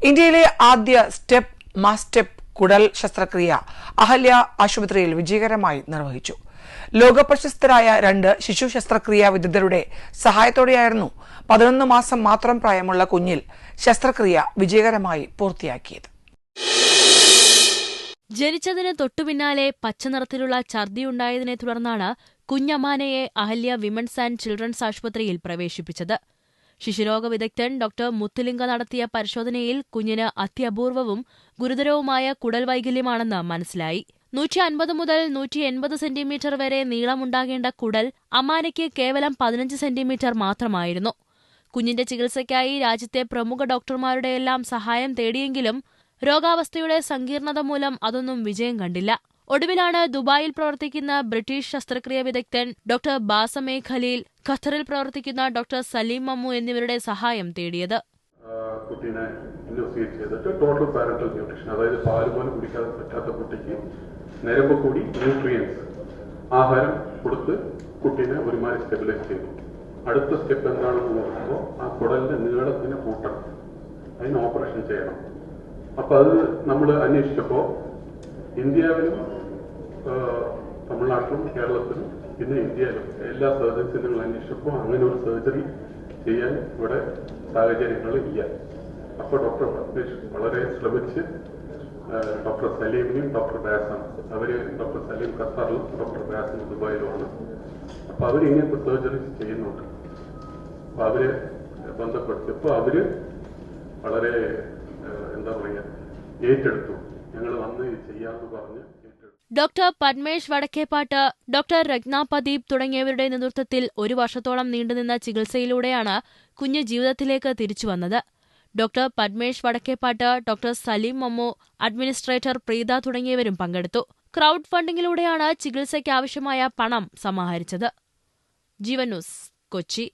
ഇന്ത്യയിലെ ആദ്യ സ്റ്റെപ്പ് മാസ്റ്റെപ്പ് കുടൽ ശസ്ത്രക്രിയ അഹല്യ ആശുപത്രിയിൽ വിജയകരമായി നിർവഹിച്ചു. ലോകപ്രശസ്തരായ 2 ശിശു ശസ്ത്രക്രിയാ വിദഗ്ധരുടെ സഹായത്തോടെയായിരുന്നു 11 മാസം മാത്രം പ്രായമുള്ള കുഞ്ഞിൽ ശസ്ത്രക്രിയ വിജയകരമായി പൂർത്തിയാക്കിയത്. ജനിച്ചതിന് തൊട്ടുപിന്നാലെ പച്ചനിറത്തിലുള്ള ഛർദിയുണ്ടായതിനെ തുടർന്നാണ് കുഞ്ഞമാനയെ അഹല്യ വിമൻസ് ആൻഡ് ചിൽഡ്രൻസ് ആശുപത്രിയിൽ പ്രവേശിപ്പിച്ചത്. ശിശുരോഗ വിദഗ്ധൻ ഡോക്ടർ മുത്തുലിംഗ നടത്തിയ പരിശോധനയിൽ കുഞ്ഞിന് അത്യപൂർവവും ഗുരുതരവുമായ കുടൽ വൈകല്യമാണെന്ന് മനസ്സിലായി. 150 മുതൽ 180 സെന്റിമീറ്റർ വരെ നീളമുണ്ടാകേണ്ട കുടൽ അമാനയ്ക്ക് കേവലം 15 സെന്റിമീറ്റർ മാത്രമായിരുന്നു. കുഞ്ഞിന്റെ ചികിത്സയ്ക്കായി രാജ്യത്തെ പ്രമുഖ ഡോക്ടർമാരുടെയെല്ലാം സഹായം തേടിയെങ്കിലും രോഗാവസ്ഥയുടെ സങ്കീർണത മൂലം അതൊന്നും വിജയം കണ്ടില്ല. ഒടുവിലാണ് ദുബായിൽ പ്രവർത്തിക്കുന്ന ബ്രിട്ടീഷ് ശസ്ത്രക്രിയ വിദഗ്ധൻ ഡോക്ടർ ബാസമെ ഖലീൽ, ഖത്തറിൽ പ്രവർത്തിക്കുന്ന ഡോക്ടർ സലീം മമ്മു എന്നിവരുടെ സഹായം തേടിയത്. കുട്ടീനെ ഇൻവെസ്റ്റിഗേറ്റ് ചെയ്തിട്ട് ടോട്ടൽ പാരന്റൽ ന്യൂട്രീഷൻ, അതായത് പാല് പോലും കുടിക്കാൻ പറ്റാത്ത കുട്ടിക്ക് നിരമ്പ് കൂടി ന്യൂട്രിയൻസ് ആഹാരം കൊടുത്ത് കുട്ടീനെ ഒരുമാതിരി സ്റ്റെബിലൈസ് ചെയ്തു. അടുത്ത സ്റ്റെപ്പ് എന്താണെന്ന് നോക്കുമ്പോൾ ആ കുടലിന്റെ നീളത്തിന് കൂട്ടണം, അതിന് ഓപ്പറേഷൻ ചെയ്യണം. അപ്പൊ അത് നമ്മൾ അന്വേഷിച്ചപ്പോൾ ഇന്ത്യയിലും തമിഴ്നാട്ടിലും കേരളത്തിലും പിന്നെ ഇന്ത്യയിലും എല്ലാ സർജൻസിനും അന്വേഷിച്ചപ്പോൾ അങ്ങനെ ഒരു സർജറി ചെയ്യാൻ ഇവിടെ സാഹചര്യങ്ങളില്ല. അപ്പോൾ ഡോക്ടർ പത്മേഷ് വളരെ ശ്രമിച്ച് ഡോക്ടർ സലീമിനെയും ഡോക്ടർ ബാസം, ഡോക്ടർ സലീം ഖത്തറിലും ഡോക്ടർ ബാസം ദുബായിലുമാണ്. അപ്പൊ അവർ ഇങ്ങനത്തെ സർജറീസ് ചെയ്യുന്നുണ്ട്. അപ്പൊ അവരെ ബന്ധപ്പെടുത്തിയപ്പോൾ അവര് വളരെ എന്താ പറയുക ഏറ്റെടുത്തു. ഞങ്ങൾ വന്ന് ചെയ്യാമെന്ന് പറഞ്ഞ് ഡോക്ടർ പദ്മേഷ് വടക്കേപ്പാട്ട്, ഡോക്ടർ രത്ന പ്രദീപ് തുടങ്ങിയവരുടെ നേതൃത്വത്തിൽ 1 വർഷത്തോളം നീണ്ടുനിന്ന ചികിത്സയിലൂടെയാണ് കുഞ്ഞ് ജീവിതത്തിലേക്ക് തിരിച്ചുവന്നത്. Doctor Padmesh Vadakkepat, doctor Saleem Mammu, administrator Preetha തുടങ്ങിയവരും പങ്കെടുത്തു. ക്രൗഡ് ഫണ്ടിങ്ങിലൂടെയാണ് ചികിത്സയ്ക്കാവശ്യമായ പണം സമാഹരിച്ചത്. ജീവൻ ന്യൂസ്, കൊച്ചി.